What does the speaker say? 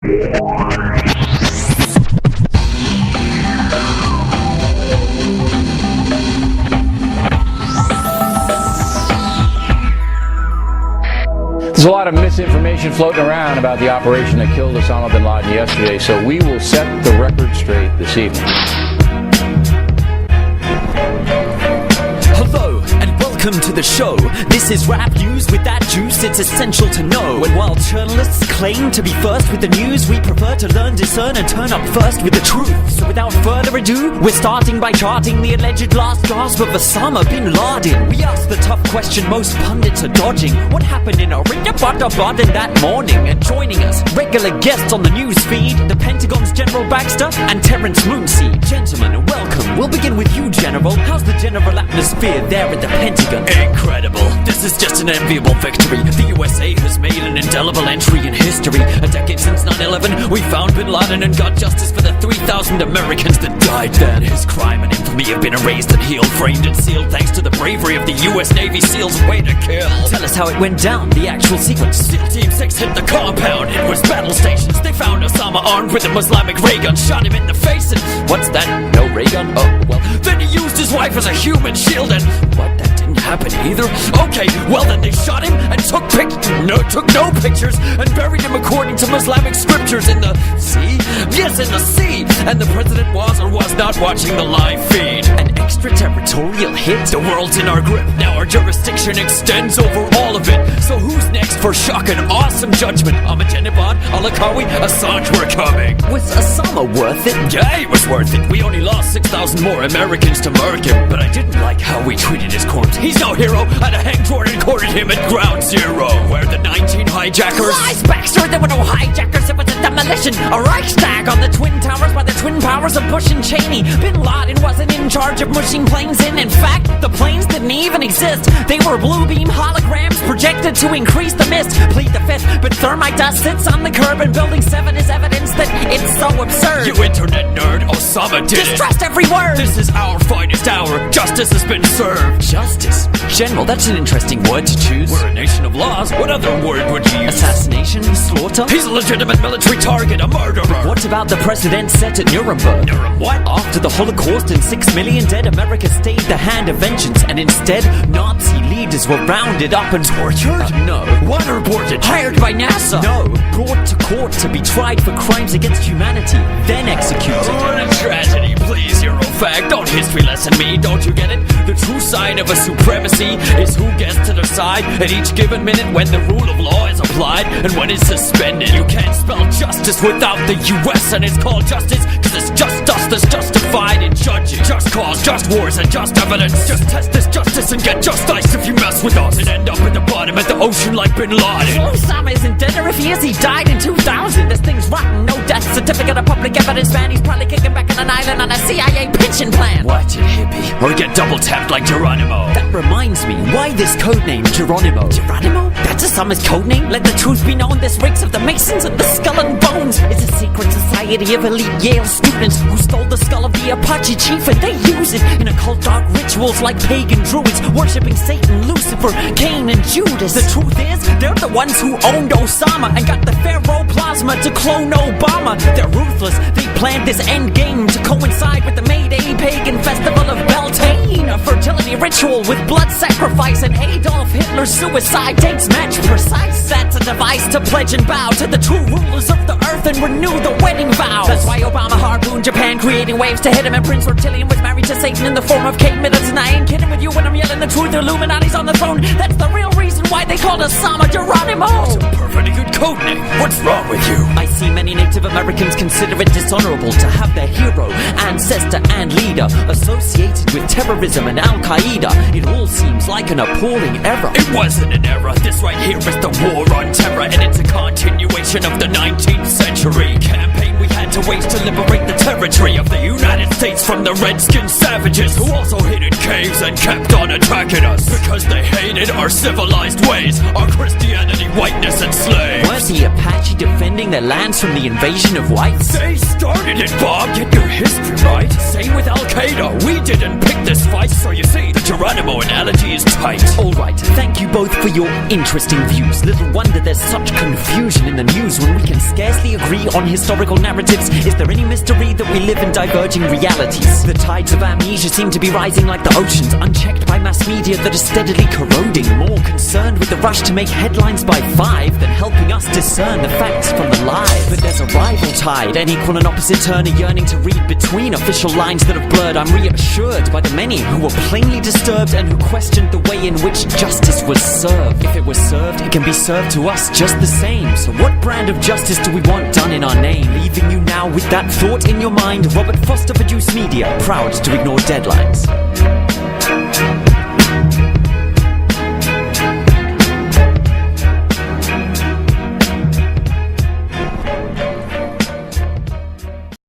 There's a lot of misinformation floating around about the operation that killed Osama bin Laden yesterday, so we will set the record straight this evening. Hello, and welcome to the show. This is rap news with that juice, it's essential to know. And while journalists claim to be first with the news, we prefer to learn, discern, and turn up first with the truth. So without further ado, we're starting by charting the alleged last gasp of Osama bin Laden. We ask the tough question most pundits are dodging. What happened in Baden that morning? And joining us, regular guests on the news feed, the Pentagon's General Baxter and Terrence Moonseed. Gentlemen, welcome. We'll begin with you, General. How's the general atmosphere there at the Pentagon? Incredible. This is just an enviable victory. The USA has made an indelible entry in history. A decade since 9/11, we found bin Laden and got justice for the 3,000 Americans that died then. His crime and infamy have been erased and healed, framed and sealed thanks to the bravery of the US Navy SEALs. Way to kill. Tell us how it went down, the actual sequence. SEAL Team 6 hit the compound. It was battle stations. They found Osama armed with an Islamic ray gun, shot him in the face and... What's that? No ray gun? Oh, well. Then he used his wife as a human shield and... What? That didn't happen either? Okay, well then they shot him and took no pictures and buried him according to Islamic scriptures in the sea? Yes, in the sea! And the president was or was not watching the live feed. An extraterritorial hit? The world's in our grip. Now our jurisdiction extends over all of it. So who's next for shock and awesome judgment? Ahmadinejad, Al-Akawi, Assange were coming. Was Osama worth it? Yeah, he was worth it. We only lost 6,000 more Americans to murk him. But I didn't like how we treated his corpse. He's no hero. I'd have hanged Jordan and quartered him at ground zero. Where the 19 hijackers... Lies, Baxter! There were no hijackers. It was a demolition. A Reichstag on the Twin Towers by the twin powers of Bush and Cheney. Bin Laden wasn't in charge of pushing planes in. In fact, the planes didn't even exist. They were blue beam holograms projected to increase the mist. Plead the fifth, but thermite dust sits on the curb and Building 7 is evidence that it's so absurd. You internet nerd, Osama did Distrust every word! This is our finest hour. Justice has been served. Justice? General, that's an interesting word to choose. We're a nation of laws. What other word would you use? Assassination? Slaughter? He's a legitimate military target, a murderer. What about the precedent set at Nuremberg? What? After the Holocaust and 6 million dead, America stayed the hand of vengeance, and instead, Nazi leaders were rounded up and tortured? No. Waterboarded? Hired by NASA? No. Brought to court to be tried for crimes against humanity, then executed. What a tragedy. Please, Eurofag, don't history lesson me. Don't you get it? The true sign of a supremacy is who gets to decide at each given minute when the rule of law is applied and when it's suspended. You can't spell justice without the US, and it's called justice because it's just us that's justified in judging. Just cause, just wars, and just evidence. Just test this justice and get just ice if you mess with us and end up at the bottom of the ocean like bin Laden. Osama isn't dead, or if he is, he died in 2000. This thing's rotten, no death certificate of public evidence, man. He's probably kicking back on an island on a CIA pension plan. Watch it, hippie, or get double tapped like Geronimo. That reminds me, why this codename Geronimo? Geronimo? That's Osama's codename? Let the truth be known, this reeks of the Masons and the Skull and Bones. It's a secret society of elite Yale students who stole the skull of the Apache chief and they use it in occult dark rituals like pagan druids, worshipping Satan, Lucifer, Cain, and Judas. The truth is, they're the ones who owned Osama and got the Pharaoh plasma to clone Obama. They're ruthless. They planned this end game to coincide with the May Day pagan festival of Beltane, a fertility ritual with blood sacrifice, and Adolf Hitler's suicide dates match precise. That's a device to pledge and bow to the true rulers of the earth and renew the wedding vows. That's why Obama harpooned Japan, creating waves to hit him, and Prince Reptilian was married to Satan in the form of Kate Middleton. I ain't kidding with you when I'm yelling the truth. Illuminati's on the throne. That's the real reason why they called Osama Geronimo. It's a perfectly good codename. What's wrong with you? I see many Native Americans consider it dishonorable to have their hero, ancestor, and leader associated with terrorism and Al-Qaeda. It all seems like an appalling error. It wasn't an error. This right here is the war on terror, and it's a continuation of the 19th century campaign we had plan to wage to liberate the territory of the United States from the Redskin savages, who also hid in caves and kept on attacking us because they hated our civilized ways, our Christianity, whiteness, and slaves. Was the Apache defending their lands from the invasion of whites? They started it, Bob. Get your history right. Same with Al-Qaeda. We didn't pick this fight, so you see, the Geronimo analogy is tight. Alright, thank you both for your interesting views. Little wonder there's such confusion in the news when we can scarcely agree on historical narratives. Is there any mystery that we live in diverging realities? The tides of amnesia seem to be rising like the oceans, unchecked by mass media that is steadily corroding. More concerned with the rush to make headlines by 5 than helping us discern the facts from the lies. But there's a rival tide, an equal and opposite turn, a yearning to read between official lines that have blurred. I'm reassured by the many who were plainly disturbed and who questioned the way in which justice was served. If it was served, it can be served to us just the same. So what brand of justice do we want done in our name? Leaving you now with that thought in your mind. Robert Foster for Juice Media, proud to ignore deadlines.